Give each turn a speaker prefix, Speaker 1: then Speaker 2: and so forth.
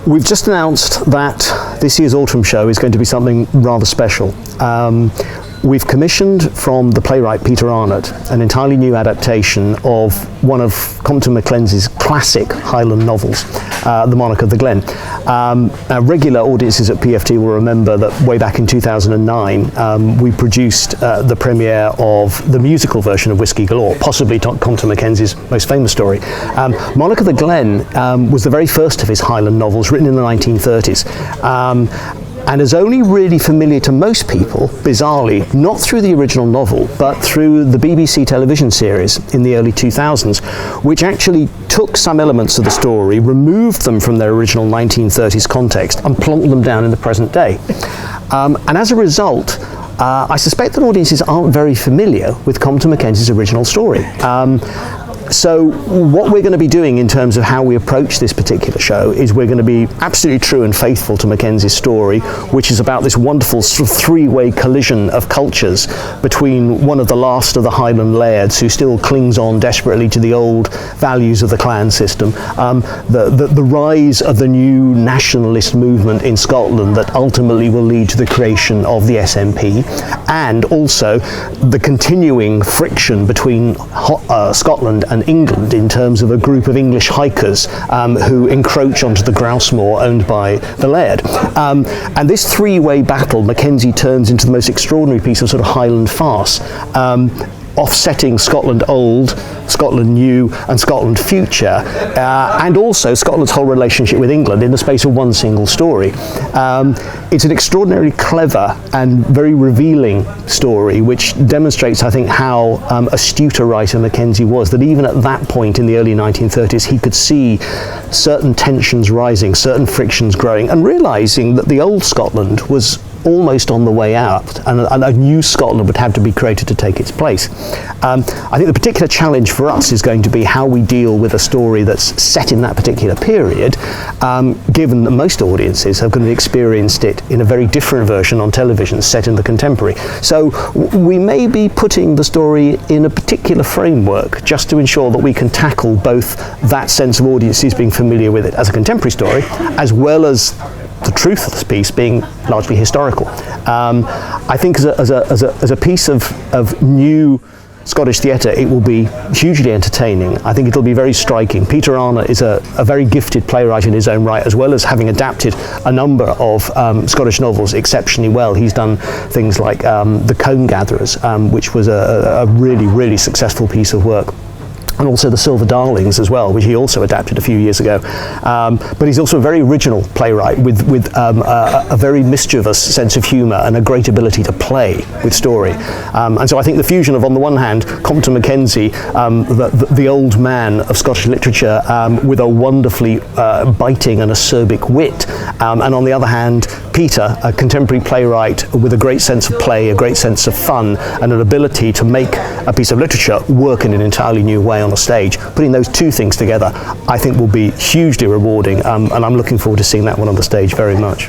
Speaker 1: We've just announced that this year's autumn show is going to be something rather special. We've commissioned from the playwright Peter Arnott an entirely new adaptation of one of Compton Mackenzie's classic Highland novels, The Monarch of the Glen. Now, regular audiences at PFT will remember that way back in 2009 we produced the premiere of the musical version of Whiskey Galore, possibly Compton Mackenzie's most famous story. Monarch of the Glen was the very first of his Highland novels, written in the 1930s. And is only really familiar to most people, bizarrely, not through the original novel, but through the BBC television series in the early 2000s, which actually took some elements of the story, removed them from their original 1930s context, and plonked them down in the present day. And as a result, I suspect that audiences aren't very familiar with Compton Mackenzie's original story. So what we're going to be doing in terms of how we approach this particular show is we're going to be absolutely true and faithful to Mackenzie's story, which is about this wonderful sort of three-way collision of cultures between one of the last of the Highland lairds who still clings on desperately to the old values of the clan system, the rise of the new nationalist movement in Scotland that ultimately will lead to the creation of the SNP, and also the continuing friction between Scotland and England in terms of a group of English hikers who encroach onto the grouse moor owned by the laird. And this three-way battle, Mackenzie turns into the most extraordinary piece of sort of Highland farce, offsetting Scotland Old, Scotland New and Scotland Future, and also Scotland's whole relationship with England in the space of one single story. It's an extraordinarily clever and very revealing story, which demonstrates, I think, how astute a writer Mackenzie was, that even at that point in the early 1930s he could see certain tensions rising, certain frictions growing, and realising that the old Scotland was almost on the way out, and a new Scotland would have to be created to take its place. I think the particular challenge for us is going to be how we deal with a story that's set in that particular period, given that most audiences have going to have experienced it in a very different version on television set in the contemporary. So we may be putting the story in a particular framework just to ensure that we can tackle both that sense of audiences being familiar with it as a contemporary story, as well as the truth of this piece being largely historical. I think as a piece of new Scottish theatre, it will be hugely entertaining. I think it'll be very striking. Peter Arnott is a very gifted playwright in his own right, as well as having adapted a number of Scottish novels exceptionally well. He's done things like The Comb Gatherers, which was a really, really successful piece of work, and also The Silver Darlings as well, which he also adapted a few years ago. But he's also a very original playwright with a very mischievous sense of humour and a great ability to play with story. And so I think the fusion of, on the one hand, Compton Mackenzie, the old man of Scottish literature, with a wonderfully biting and acerbic wit, and on the other hand, Peter, a contemporary playwright with a great sense of play, a great sense of fun, and an ability to make a piece of literature work in an entirely new way on a stage. Putting those two things together, I think, will be hugely rewarding, and I'm looking forward to seeing that one on the stage very much.